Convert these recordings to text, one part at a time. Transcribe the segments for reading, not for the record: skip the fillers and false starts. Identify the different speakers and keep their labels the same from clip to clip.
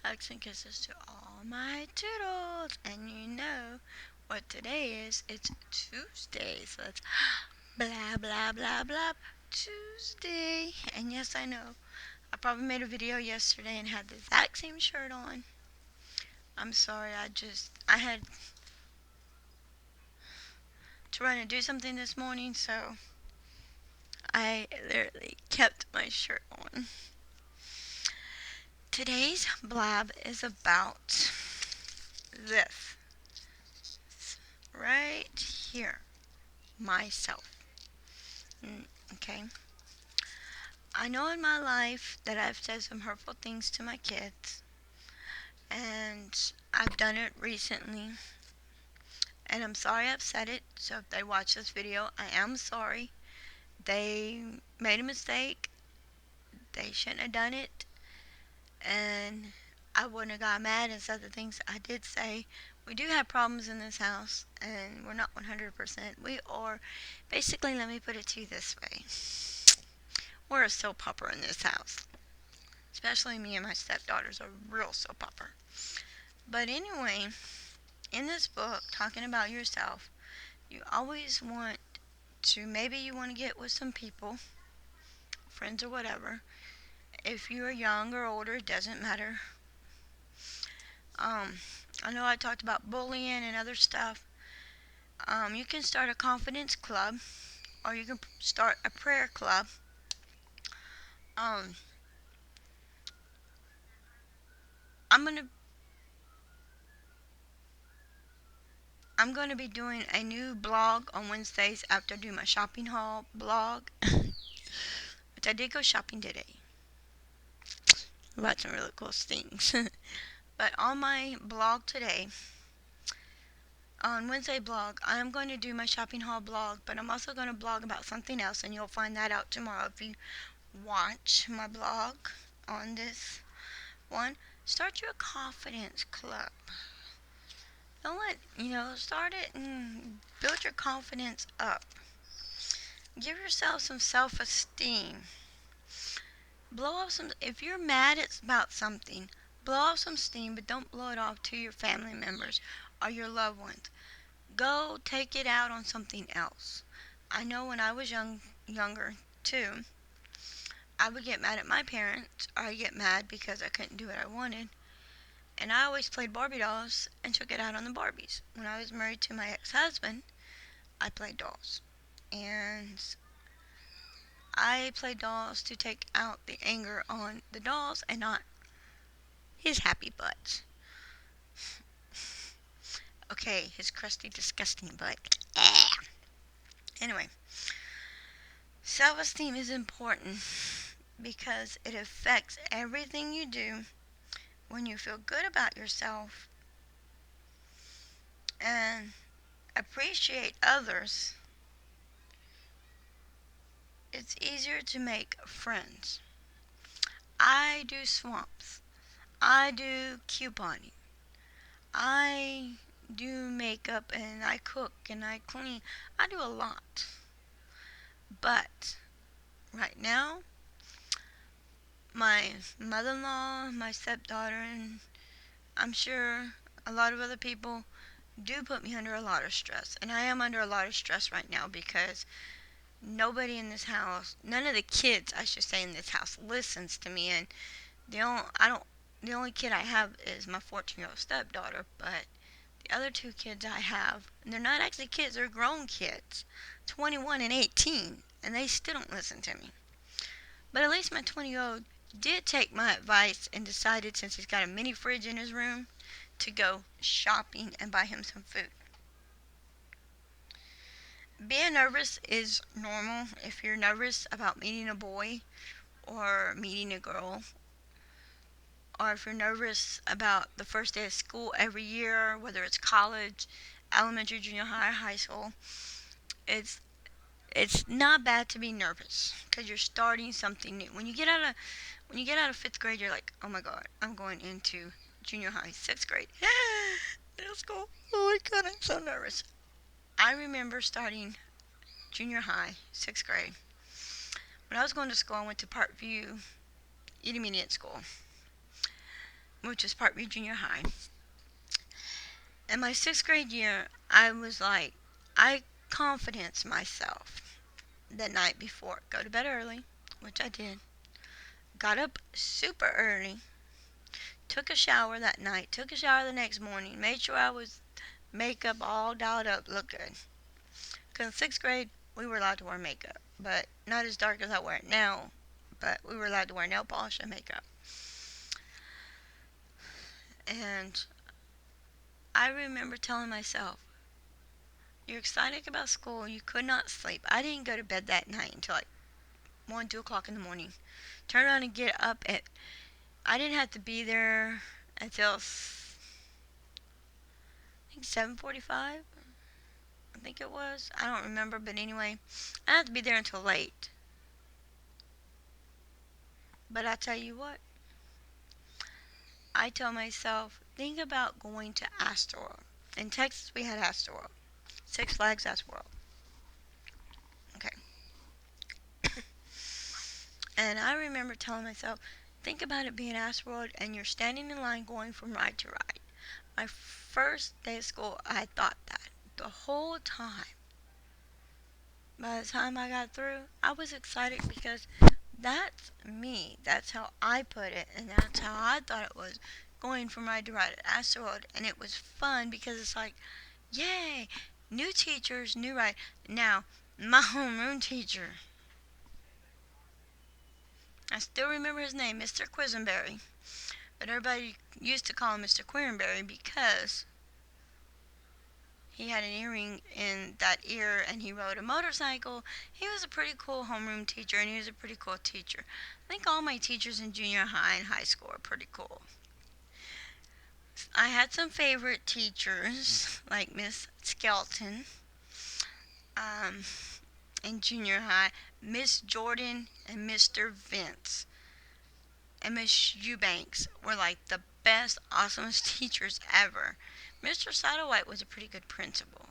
Speaker 1: Hugs and kisses to all my toodles. And you know what today is. It's Tuesday. So it's blah, blah, blah, blah. Tuesday. And yes, I know. I probably made a video yesterday and had the exact same shirt on. I'm sorry. I had to run and do something this morning. So I literally kept my shirt on. Today's blab is about this right here. Myself. Okay. I know in my life that I've said some hurtful things to my kids, and I've done it recently, and I'm sorry I've said it. So if they watch this video, I am sorry. They made a mistake. They shouldn't have done it, and I wouldn't have got mad and said the things I did say. We do have problems in this house, and we're not 100%. We are, basically, let me put it to you this way. We're a soap opera in this house. Especially me and my stepdaughter's a real soap opera. But anyway, in this book, talking about yourself, you always want to, maybe you want to get with some people, friends or whatever. If you are young or older, it doesn't matter. Um, I know I talked about bullying and other stuff. You can start a confidence club, or you can start a prayer club. Um, I'm gonna I'm gonna be doing a new blog on Wednesdays after I do my shopping haul blog, which I did go shopping today. Bought some really cool things. But on my blog today, on Wednesday blog, I am going to do my shopping haul blog, but I'm also going to blog about something else, and you'll find that out tomorrow if you watch my blog on this one. Start your confidence club. Don't start it and build your confidence up. Give yourself some self-esteem. Blow off some, if you're mad about something, blow off some steam, but don't blow it off to your family members or your loved ones. Go take it out on something else. I know when I was younger too, I would get mad at my parents, or I'd get mad because I couldn't do what I wanted. And I always played Barbie dolls and took it out on the Barbies. When I was married to my ex-husband, I played dolls. And I played dolls to take out the anger on the dolls and not his happy butt. Okay, his crusty, disgusting butt. Anyway, self-esteem is important because it affects everything you do. When you feel good about yourself and appreciate others, it's easier to make friends. I do swamps. I do couponing. I do makeup and I cook and I clean. I do a lot. But right now, my mother-in-law, my stepdaughter, and I'm sure a lot of other people do put me under a lot of stress. And I am under a lot of stress right now because nobody in this house, none of the kids, I should say, in this house listens to me. And the only kid I have is my 14-year-old stepdaughter, but the other two kids I have, they're not actually kids, they're grown kids, 21 and 18, and they still don't listen to me. But at least my 20-year-old did take my advice and decided, since he's got a mini fridge in his room, to go shopping and buy him some food. Being nervous is normal. If you're nervous about meeting a boy or meeting a girl, or if you're nervous about the first day of school every year, whether it's college, elementary, junior high, high school, it's it's not bad to be nervous because you're starting something new. When you get out of fifth grade, you're like, oh my god, I'm going into junior high, sixth grade, middle school. Oh my god, I'm so nervous. I remember starting junior high, sixth grade. When I was going to school, I went to Parkview Intermediate School. which is Parkview Junior High. In my 6th grade year, I was like, I confidence myself the night before. Go to bed early, which I did. Got up super early. Took a shower that night. Took a shower the next morning. Made sure I was makeup all dolled up, looked good. Because in 6th grade, we were allowed to wear makeup, but not as dark as I wear it now. But we were allowed to wear nail polish and makeup. And I remember telling myself, you're excited about school. You could not sleep. I didn't go to bed that night until like 1, 2 o'clock in the morning. Turn around and get up at, I didn't have to be there until I think 7:45. I think it was. I don't remember, but anyway, I didn't have to be there until late. But I tell you what, I tell myself, think about going to Astroworld. In Texas, we had Astroworld. Six Flags Astroworld. Okay. And I remember telling myself, think about it being Astroworld and you're standing in line going from ride to ride. My first day of school, I thought that the whole time. By the time I got through, I was excited because that's me. That's how I put it, and that's how I thought it was going from ride to ride at Astroworld. And it was fun because it's like, yay, new teachers, new ride. Now, my homeroom teacher, I still remember his name, Mr. Quisenberry, but everybody used to call him Mr. Queerenberry because he had an earring in that ear and he rode a motorcycle. He was a pretty cool homeroom teacher and he was a pretty cool teacher. I think all my teachers in junior high and high school are pretty cool. I had some favorite teachers like Miss Skelton um, in junior high, Miss Jordan and Mr. Vince. And Miss Eubanks were like the best, awesomest teachers ever. Mr. Satterwhite was a pretty good principal.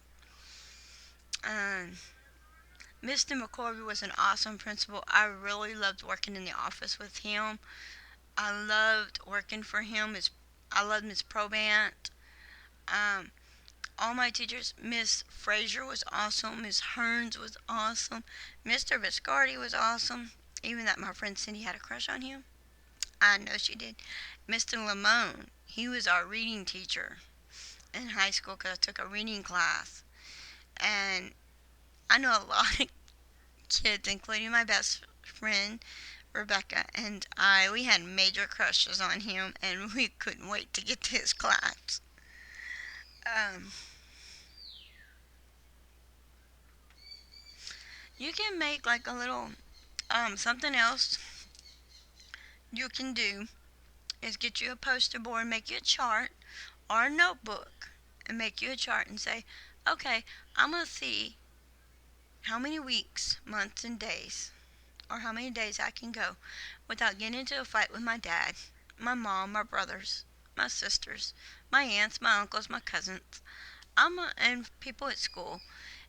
Speaker 1: Um, Mr. McCorvey was an awesome principal. I really loved working in the office with him. I loved working for him. I loved Miss Probant. Um, all my teachers, Miss Frazier was awesome. Miss Hearns was awesome. Mr. Viscardi was awesome. Even that my friend Cindy had a crush on him. I know she did. Mr. Lamone, he was our reading teacher in high school because I took a reading class. And I know a lot of kids, including my best friend Rebecca and we had major crushes on him, and we couldn't wait to get to his class. Um, you can make like a little something else you can do is get you a poster board, make you a chart or a notebook, and make you a chart and say, okay, I'm gonna see how many weeks, months, and days, or how many days I can go without getting into a fight with my dad, my mom, my brothers, my sisters, my aunts, my uncles, my cousins, and people at school,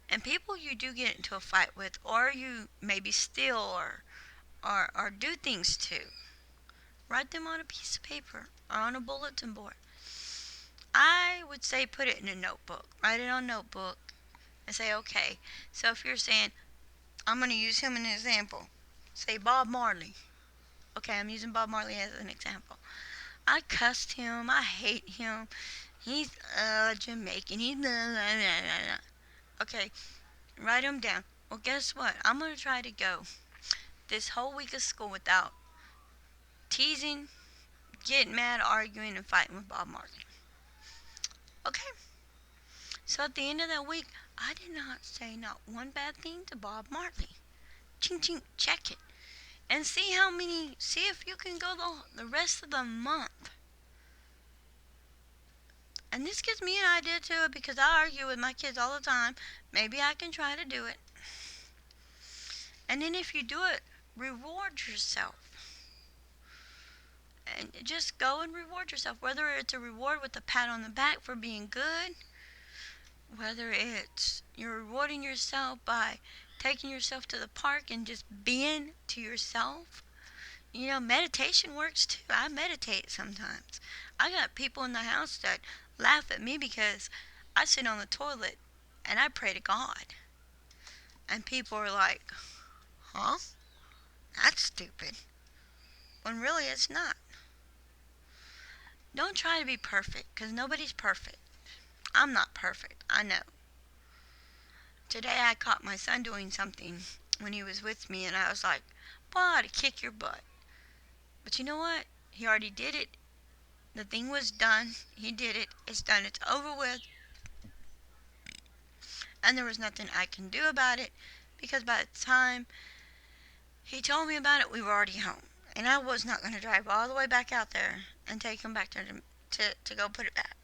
Speaker 1: and people you do get into a fight with, or you maybe steal or do things to. Write them on a piece of paper or on a bulletin board. I would say put it in a notebook. Write it on a notebook and say, okay, so if you're saying, I'm going to use him as an example, say Bob Marley. Okay, I'm using Bob Marley as an example. I cussed him. I hate him. He's Jamaican. He's blah, blah, blah, blah. Okay, write him down. Well, guess what? I'm going to try to go this whole week of school without teasing, getting mad, arguing, and fighting with Bob Marley. Okay? So at the end of that week, I did not say not one bad thing to Bob Marley. Ching ching, check it. And see if you can go the rest of the month. And this gives me an idea too because I argue with my kids all the time. Maybe I can try to do it. And then if you do it, reward yourself. And just go and reward yourself. Whether it's a reward with a pat on the back for being good, whether it's you're rewarding yourself by taking yourself to the park and just being to yourself, meditation works too. I meditate sometimes. I got people in the house that laugh at me because I sit on the toilet and I pray to God. And people are like, huh? That's stupid. When really it's not. Don't try to be perfect because nobody's perfect. I'm not perfect. I know. Today I caught my son doing something when he was with me and I was like, boy, I ought to kick your butt. But you know what? He already did it. The thing was done. He did it. It's done. It's over with. And there was nothing I can do about it because by the time he told me about it, we were already home. And I was not going to drive all the way back out there and take him back there to go put it back.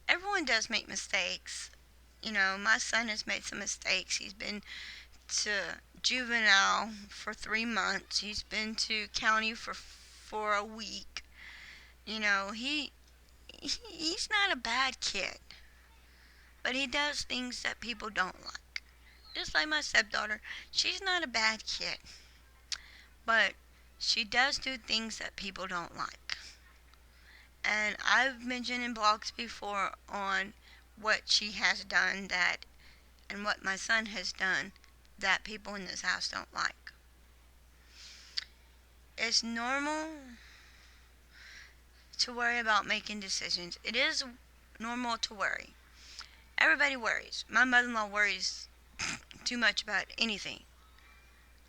Speaker 1: Everyone does make mistakes. My son has made some mistakes. He's been to juvenile for 3 months. He's been to county for a week. He's not a bad kid, but he does things that people don't like. Just like my stepdaughter, she's not a bad kid, but she does do things that people don't like. And I've mentioned in blogs before on what she has done that and what my son has done that people in this house don't like. It's normal to worry about making decisions. It is normal to worry. Everybody worries. My mother-in-law worries too much about anything.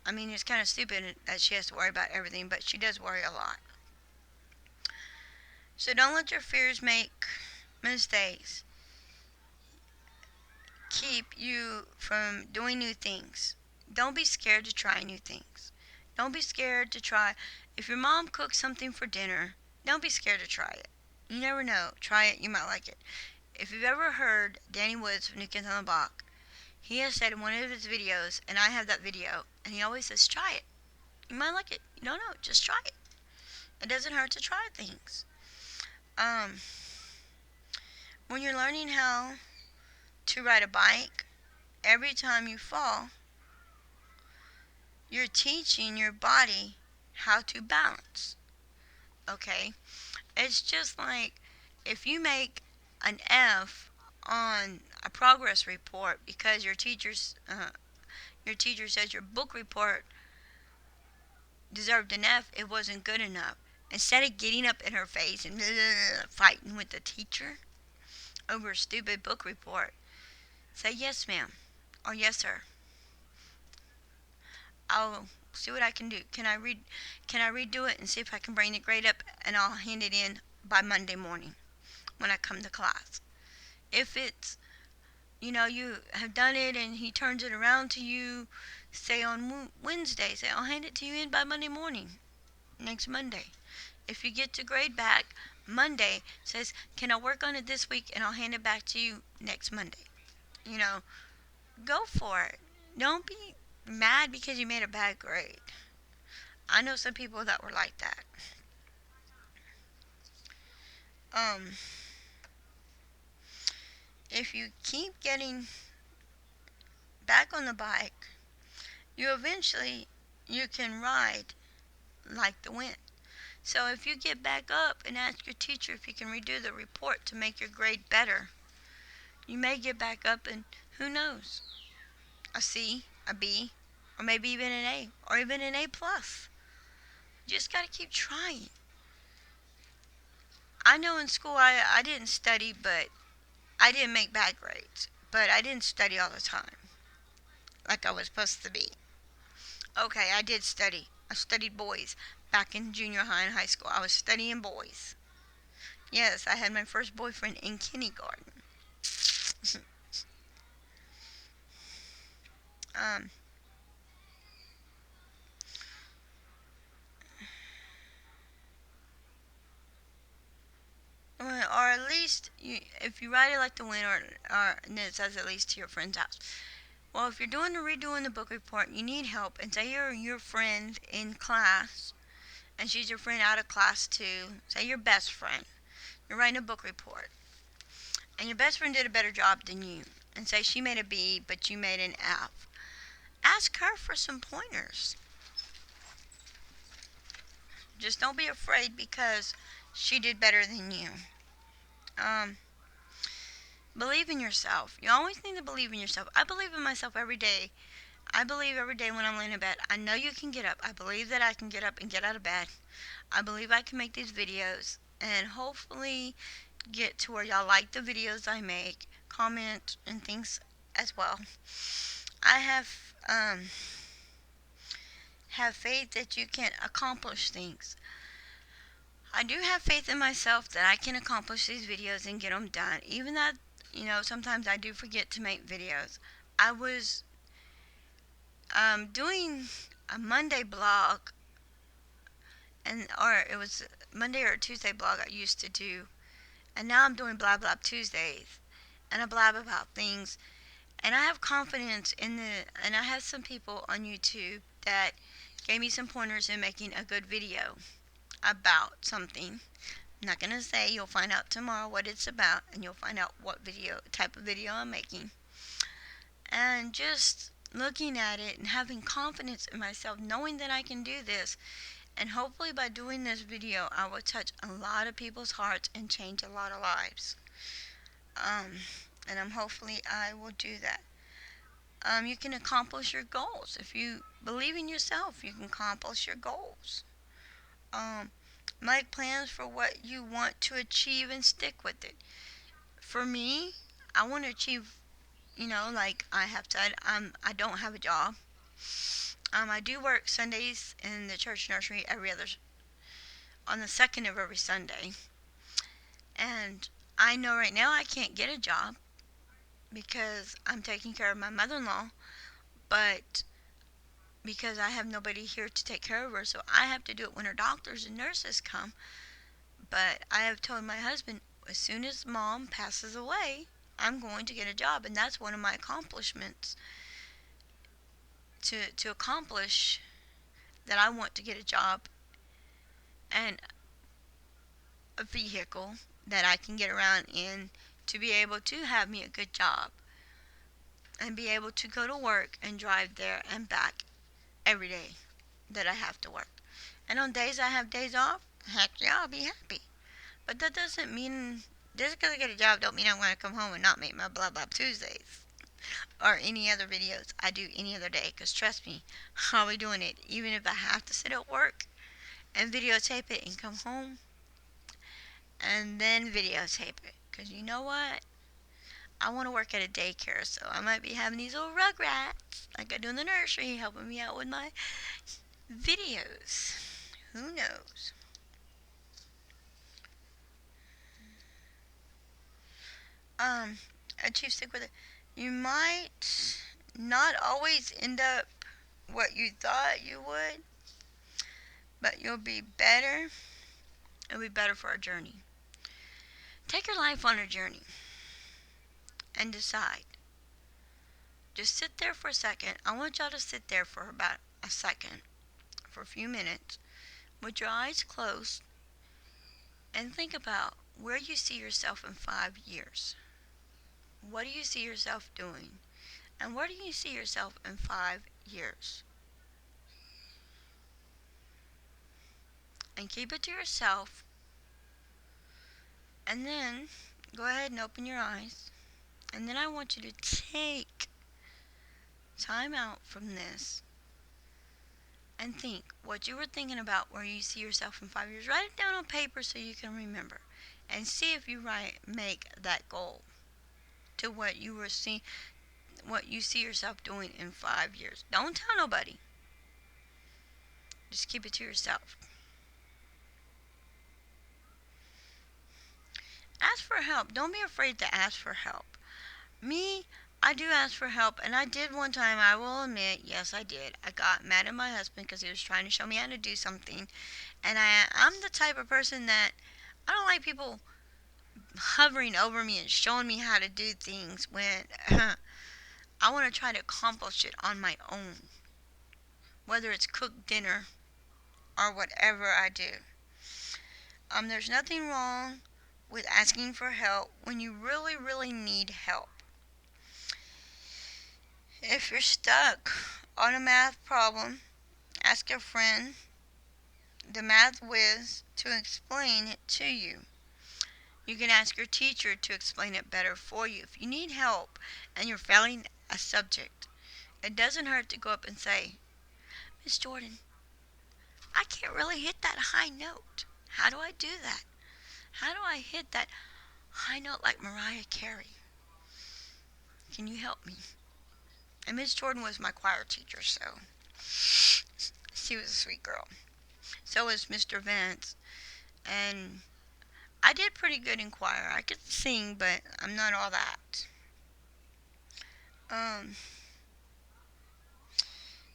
Speaker 1: I mean, it's kind of stupid that she has to worry about everything, but she does worry a lot. So don't let your fears make mistakes keep you from doing new things. Don't be scared to try new things. Don't be scared to try. If your mom cooks something for dinner, don't be scared to try it. You never know. Try it. You might like it. If you've ever heard Danny Woods from New Kids on the Block, he has said in one of his videos, and I have that video, and he always says, try it. You might like it. You don't know. Just try it. It doesn't hurt to try things. When you're learning how to ride a bike, every time you fall, you're teaching your body how to balance. Okay? It's just like if you make an F on a progress report because your teacher says your book report deserved an F, it wasn't good enough. Instead of getting up in her face and fighting with the teacher over a stupid book report, say yes, ma'am, or yes, sir. I'll see what I can do. Can I redo it and see if I can bring the grade up, and I'll hand it in by Monday morning when I come to class. If it's you have done it and he turns it around to you, say on Wednesday, say I'll hand it to you in by Monday morning, next Monday. If you get the grade back Monday, says can I work on it this week and I'll hand it back to you next Monday. Go for it. Don't be mad because you made a bad grade. I know some people that were like that. If you keep getting back on the bike, you can ride like the wind. So if you get back up and ask your teacher if you can redo the report to make your grade better, you may get back up and who knows, a C, a B, or maybe even an A, or even an A plus. You just got to keep trying. I know in school I didn't study, but I didn't make bad grades. But I didn't study all the time like I was supposed to be. Okay, I did study. I studied boys back in junior high and high school. I was studying boys. Yes, I had my first boyfriend in kindergarten. um, or at least if you write it like the wind, or and it says at least to your friend's house. Well, if you're redoing the book report, you need help, and say you're your friend in class, and she's your friend out of class too. Say your best friend. You're writing a book report, and your best friend did a better job than you, and say she made a B, but you made an F. Ask her for some pointers. Just don't be afraid because she did better than you. Um, Believe in yourself. You always need to believe in yourself. I believe in myself every day. I believe every day when I'm laying in bed. I know you can get up. I believe that I can get up and get out of bed. I believe I can make these videos and hopefully get to where y'all like the videos I make, comment and things as well. I have faith that you can accomplish things. I do have faith in myself that I can accomplish these videos and get them done. Even that, sometimes I do forget to make videos. I was doing a Monday blog, or it was Monday or Tuesday blog I used to do, and now I'm doing Blab Tuesdays, and I blab about things, and I have confidence and I have some people on YouTube that gave me some pointers in making a good video about something. I'm not gonna say. You'll find out tomorrow what it's about, and you'll find out what type of video I'm making. And just looking at it and having confidence in myself, knowing that I can do this, and hopefully by doing this video, I will touch a lot of people's hearts and change a lot of lives. Um, and hopefully I will do that. You can accomplish your goals if you believe in yourself. You can accomplish your goals. Um, Make plans for what you want to achieve and stick with it. For me, I want to achieve, like I have said, I don't have a job. I do work Sundays in the church nursery on the second of every Sunday. And I know right now I can't get a job because I'm taking care of my mother-in-law, but because I have nobody here to take care of her, so I have to do it when her doctors and nurses come. But I have told my husband, as soon as mom passes away, I'm going to get a job, and that's one of my accomplishments to accomplish, that I want to get a job and a vehicle that I can get around in to be able to have me a good job and be able to go to work and drive there and back every day that I have to work. And on days I have days off, heck yeah, I'll be happy. But that doesn't mean, just because I get a job don't mean I'm going to come home and not make my Blab Tuesdays or any other videos I do any other day. Because trust me, I'll be doing it even if I have to sit at work and videotape it and come home and then videotape it. Because you know what? I want to work at a daycare, so I might be having these little rugrats like I do in the nursery helping me out with my videos. Who knows? Um, Achieve, stick with it. You might not always end up what you thought you would, but you'll be better. It'll be better for our journey. Take your life on a journey and decide. Just sit there for a second. I want y'all to sit there for about a second, for a few minutes, with your eyes closed, and think about where you see yourself in 5 years. What do you see yourself doing? And where do you see yourself in 5 years? And keep it to yourself. And then go ahead and open your eyes. And then I want you to take time out from this and think what you were thinking about where you see yourself in 5 years. Write it down on paper so you can remember. And see if you make that goal to what you see yourself doing in 5 years. Don't tell nobody. Just keep it to yourself. Ask for help. Don't be afraid to ask for help. Me, I do ask for help, and I did one time, I will admit, yes, I did. I got mad at my husband because he was trying to show me how to do something, and I'm the type of person that I don't like people hovering over me and showing me how to do things when I want to try to accomplish it on my own, whether it's cook dinner or whatever I do. There's nothing wrong with asking for help when you really, really need help. If you're stuck on a math problem, ask a friend the math whiz to explain it to you. You can ask your teacher to explain it better for you. If you need help and you're failing a subject, it doesn't hurt to go up and say, Miss Jordan, I can't really hit that high note. How do I do that? How do I hit that high note like Mariah Carey? Can you help me? And Miss Jordan was my choir teacher, so she was a sweet girl. So was Mr. Vance. And I did pretty good in choir. I could sing, but I'm not all that. Um,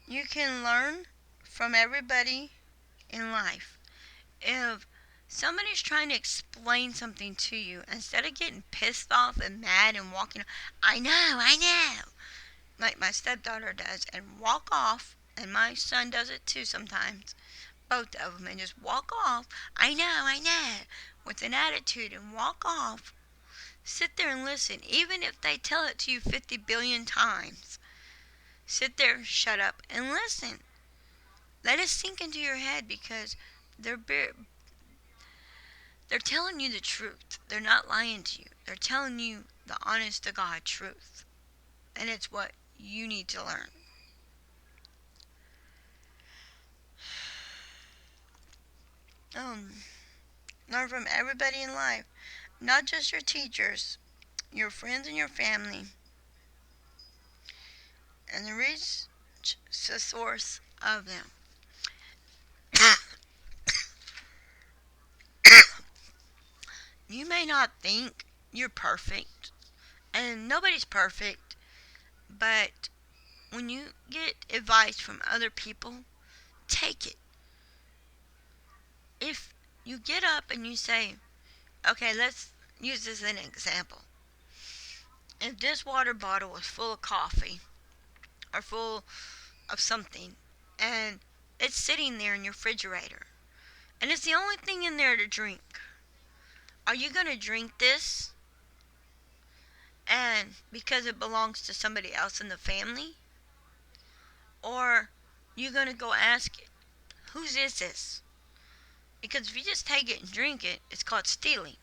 Speaker 1: you can learn from everybody in life. If somebody's trying to explain something to you, instead of getting pissed off and mad and walking, I know, like my stepdaughter does, and walk off, and my son does it too sometimes, both of them, and just walk off, I know, with an attitude and walk off. Sit there and listen, even if they tell it to you 50 billion times. Sit there, shut up, and listen. Let it sink into your head because they're they're telling you the truth. They're not lying to you. They're telling you the honest to God truth. And it's what you need to learn. Um, Learn from everybody in life, not just your teachers, your friends and your family. And reach the source of them. You may not think you're perfect, and nobody's perfect, but when you get advice from other people, take it. If you get up and you say, okay, let's use this as an example. If this water bottle was full of coffee or full of something and it's sitting there in your refrigerator and it's the only thing in there to drink, are you going to drink this and because it belongs to somebody else in the family? Or you going to go ask it, whose is this? Because if you just take it and drink it, it's called stealing.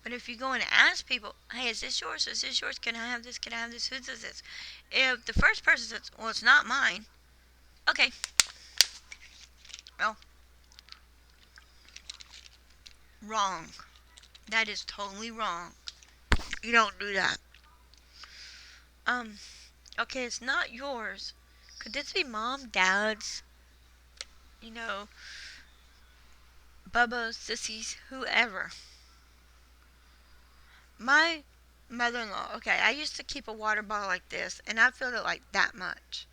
Speaker 1: But if you go and ask people, hey, is this yours? Is this yours? Can I have this? Can I have this? Whose is this? If the first person says, well, it's not mine, okay, well, wrong. That is totally wrong. You don't do that. Um, okay, it's not yours. Could this be mom, dad's, you know, Bubba, sissies, whoever? My mother-in-law, okay, I used to keep a water bottle like this, and I filled it like that much.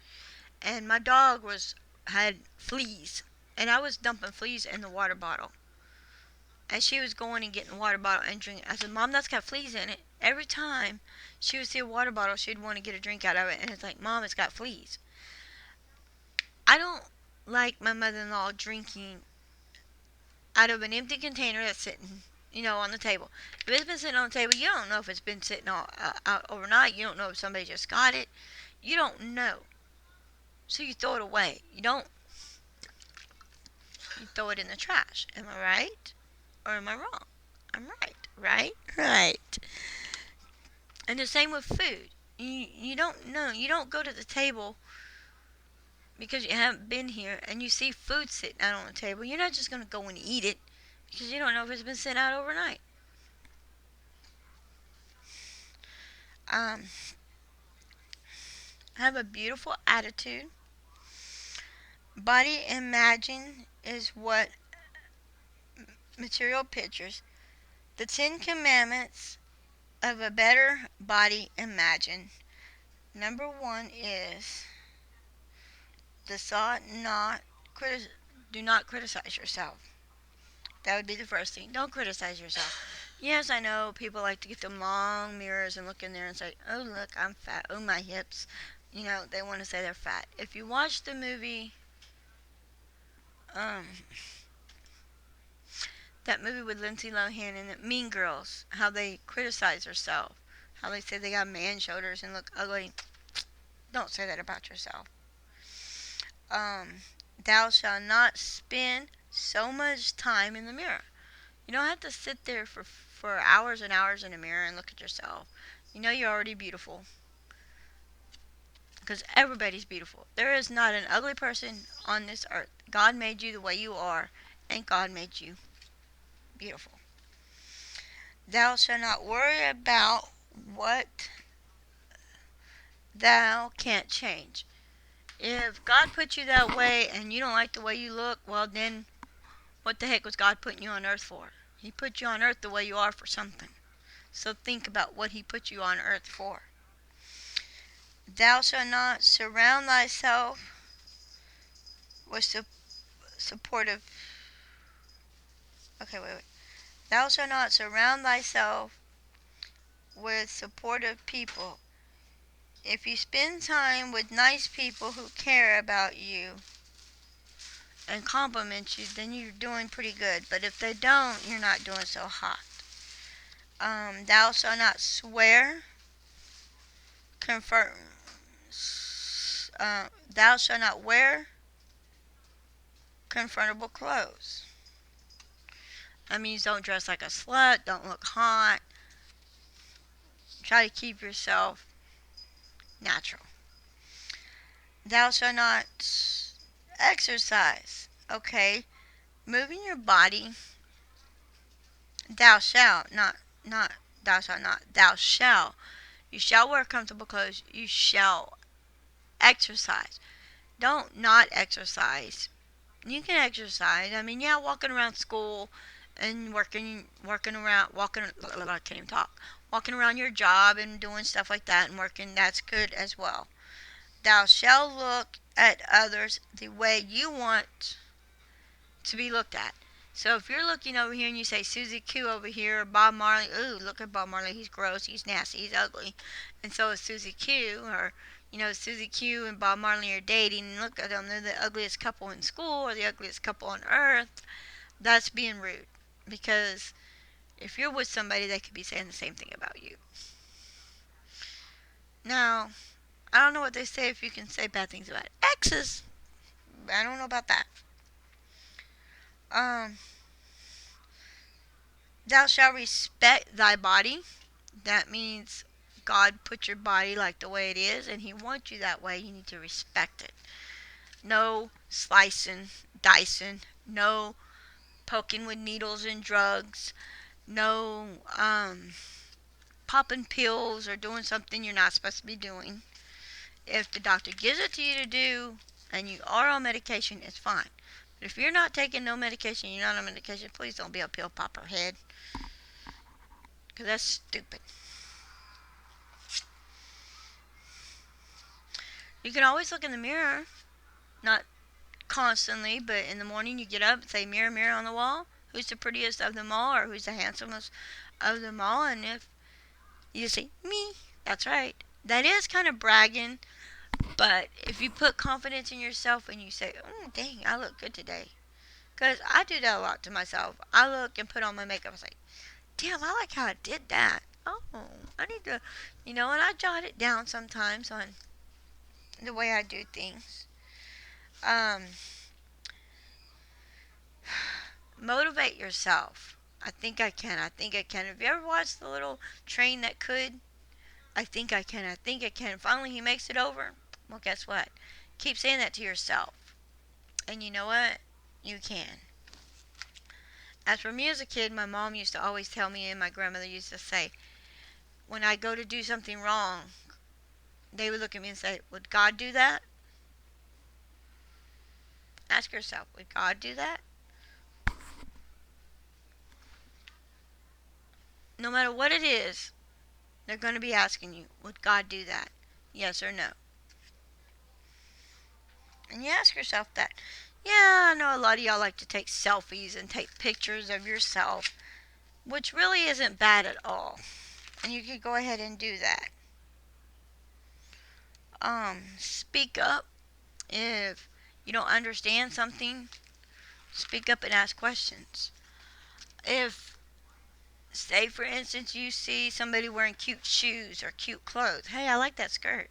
Speaker 1: And my dog had fleas, and I was dumping fleas in the water bottle. And she was going and getting the water bottle and drinking. I said, Mom, that's got fleas in it. Every time she would see a water bottle, she'd want to get a drink out of it, and it's like, Mom, it's got fleas. I don't like my mother-in-law drinking out of an empty container that's sitting, on the table. If it's been sitting on the table, you don't know if it's been sitting out overnight. You don't know if somebody just got it. You don't know. So you throw it away. You throw it in the trash. Am I right? Or am I wrong? I'm right. Right? Right. And the same with food. You don't know. You don't go to the table because you haven't been here and you see food sitting out on the table. You're not just going to go and eat it because you don't know if it's been sitting out overnight. Um, have a beautiful attitude. Body imagine is what material pictures. The 10 Commandments of a better body imagine. Number 1 is the thought do not criticize yourself. That would be the first thing. Don't criticize yourself. Yes, I know people like to get them long mirrors and look in there and say, oh, look, I'm fat. Oh, my hips. They want to say they're fat. If you watch the movie, um, that movie with Lindsay Lohan and Mean Girls, how they criticize themselves, how they say they got man shoulders and look ugly. Don't say that about yourself. Um, Thou shalt not so much time in the mirror. You don't have to sit there for hours and hours in a mirror and look at yourself. You know you're already beautiful. Because everybody's beautiful. There is not an ugly person on this earth. God made you the way you are, and God made you beautiful. Thou shalt not worry about what thou can't change. If God put you that way and you don't like the way you look, well then what the heck was God putting you on earth for? He put you on earth the way you are for something. So think about what he put you on earth for. Thou shalt not surround thyself with supportive. Okay, wait. Thou shalt not surround thyself with supportive people. If you spend time with nice people who care about you and compliment you, then you're doing pretty good. But if they don't, you're not doing so hot. Thou shalt not swear. Confirm. Thou shalt not wear confrontable clothes. That means don't dress like a slut. Don't look hot. Try to keep yourself natural. Thou shalt not exercise. Okay, moving your body. Thou shalt not. Thou shalt not. Thou shalt. You shall wear comfortable clothes. You shall exercise. Don't not exercise. You can exercise. I mean, yeah, walking around school and I can't even talk. Walking around your job and doing stuff like that and working, that's good as well. Thou shalt look at others the way you want to be looked at. So if you're looking over here and you say Susie Q over here, or Bob Marley, ooh, look at Bob Marley, he's gross, he's nasty, he's ugly. And so is Susie Q, or, Susie Q and Bob Marley are dating, and look at them, they're the ugliest couple in school, or the ugliest couple on earth. That's being rude. Because if you're with somebody, they could be saying the same thing about you. Now, I don't know what they say if you can say bad things about exes. I don't know about that. Um, Thou shalt respect thy body. That means God put your body like the way it is, and He wants you that way. You need to respect it. No slicing, dicing, no poking with needles and drugs, no popping pills or doing something you're not supposed to be doing. If the doctor gives it to you to do and you are on medication, it's fine. But if you're not taking no medication, you're not on medication, please don't be a pill popper head. Because that's stupid. You can always look in the mirror. Not constantly, but in the morning you get up and say, mirror, mirror on the wall, who's the prettiest of them all, or who's the handsomest of them all? And if you say, me, that's right. That is kind of bragging, but if you put confidence in yourself and you say, oh, dang, I look good today. Because I do that a lot to myself. I look and put on my makeup and say, damn, I like how I did that. Oh, I need to, and I jot it down sometimes on the way I do things. Um, Motivate yourself. I think I can. I think I can. Have you ever watched the little train that could? I think I can. I think I can. Finally, he makes it over. Well, guess what? Keep saying that to yourself. And you know what? You can. As for me as a kid, my mom used to always tell me, and my grandmother used to say, when I go to do something wrong, they would look at me and say, would God do that? Ask yourself, would God do that? No matter what it is, they're going to be asking you, would God do that? Yes or no? And you ask yourself that. Yeah, I know a lot of y'all like to take selfies and take pictures of yourself, which really isn't bad at all. And you could go ahead and do that. Speak up if you don't understand something. Speak up and ask questions. If, say for instance, you see somebody wearing cute shoes or cute clothes, hey, I like that skirt.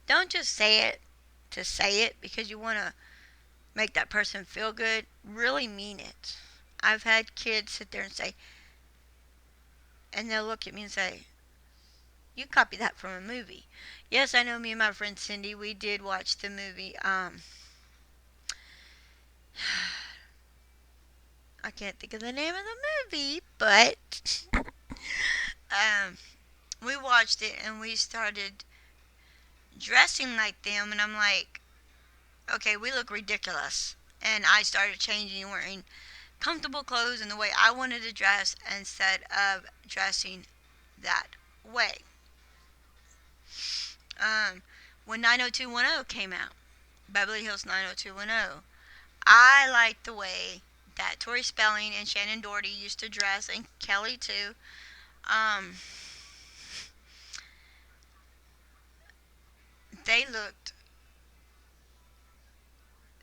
Speaker 1: Don't just say it to say it because you want to make that person feel good, really mean it. I've had kids sit there and say, and they'll look at me and say, "You copied that from a movie." Yes, I know. Me and my friend Cindy, we did watch the movie. I can't think of the name of the movie, but um, we watched it and we started dressing like them, and I'm like, okay, we look ridiculous. And I started changing, wearing comfortable clothes in the way I wanted to dress instead of dressing that way. Um, when 90210 came out, Beverly Hills 90210, I liked the way that Tori Spelling and Shannon Doherty used to dress, and Kelly too. Um, they looked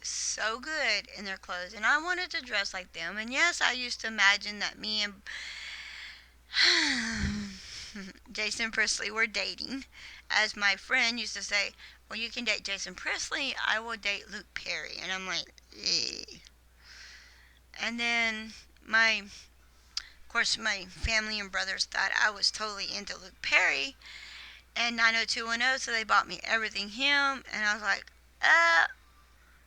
Speaker 1: so good in their clothes, and I wanted to dress like them. And yes, I used to imagine that me and Jason Priestley were dating. As my friend used to say, well, you can date Jason Priestley, I will date Luke Perry. And I'm like, eh. And then of course, my family and brothers thought I was totally into Luke Perry and 90210, so they bought me everything him. And I was like,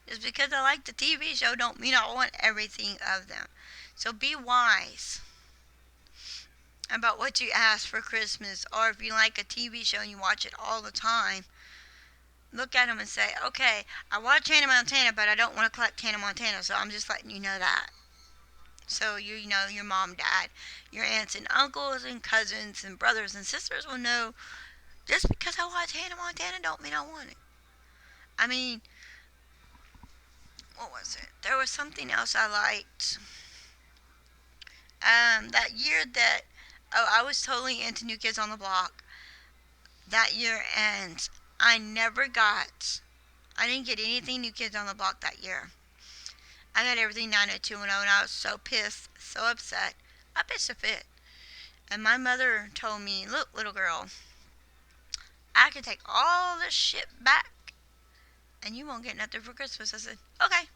Speaker 1: just because I like the TV show don't mean I want everything of them. So be wise about what you ask for Christmas, or if you like a TV show and you watch it all the time, look at them and say, okay, I watch Hannah Montana, but I don't want to collect Hannah Montana, so I'm just letting you know that. So you know your mom, dad, your aunts and uncles and cousins and brothers and sisters will know just because I watch Hannah Montana don't mean I want it. I mean, what was it? There was something else I liked. That year that I was totally into New Kids on the Block that year, and I never got. I didn't get anything New Kids on the Block that year. I got everything 90210, and I was so pissed, so upset. I pitched a fit. And my mother told me, look, little girl, I can take all this shit back, and you won't get nothing for Christmas. I said, okay.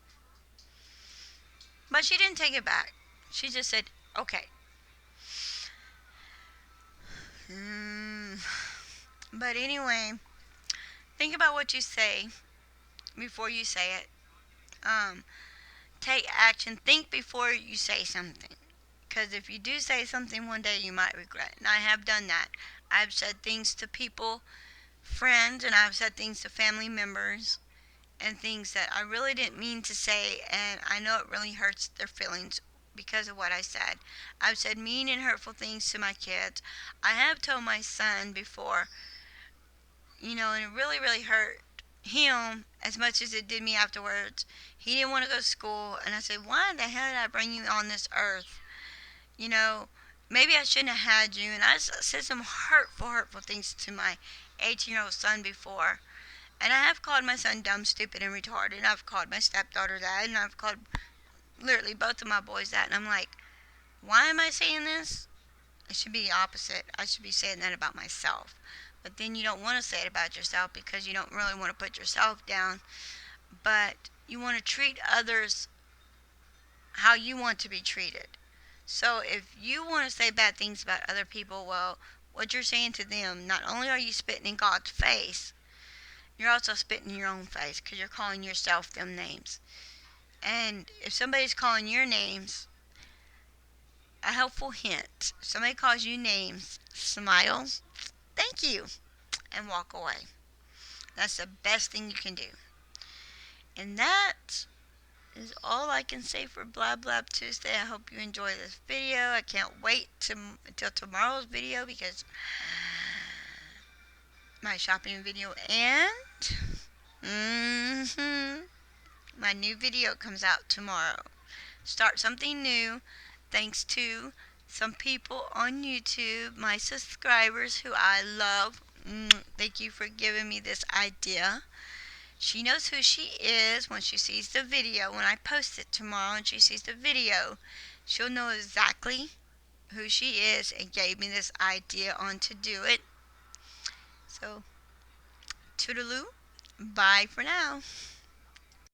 Speaker 1: But she didn't take it back. She just said, okay. Mm. But anyway, think about what you say before you say it. Um, Take action. Think before you say something. Because if you do say something one day, you might regret. And I have done that. I've said things to people, friends, and I've said things to family members, and things that I really didn't mean to say, and I know it really hurts their feelings because of what I said. I've said mean and hurtful things to my kids. I have told my son before, and it really, really hurt him as much as it did me afterwards. He didn't want to go to school, and I said, why the hell did I bring you on this earth? You know, maybe I shouldn't have had you. And I said some hurtful, hurtful things to my 18-year-old son before. And I have called my son dumb, stupid, and retarded. And I've called my stepdaughter that. And I've called literally both of my boys that. And I'm like, why am I saying this? It should be the opposite. I should be saying that about myself. But then you don't want to say it about yourself because you don't really want to put yourself down. But you want to treat others how you want to be treated. So if you want to say bad things about other people, well, what you're saying to them, not only are you spitting in God's face, you're also spitting in your own face because you're calling yourself them names. And if somebody's calling your names, a helpful hint. If somebody calls you names, smile, thank you, and walk away. That's the best thing you can do. And that is all I can say for Blab Blab Tuesday. I hope you enjoy this video. I can't wait until tomorrow's video because my shopping video and my new video comes out tomorrow. Start something new thanks to some people on YouTube, my subscribers who I love. Thank you for giving me this idea. She knows who she is when she sees the video. When I post it tomorrow and she sees the video, she'll know exactly who she is and gave me this idea on to do it. So, toodaloo. Bye for now.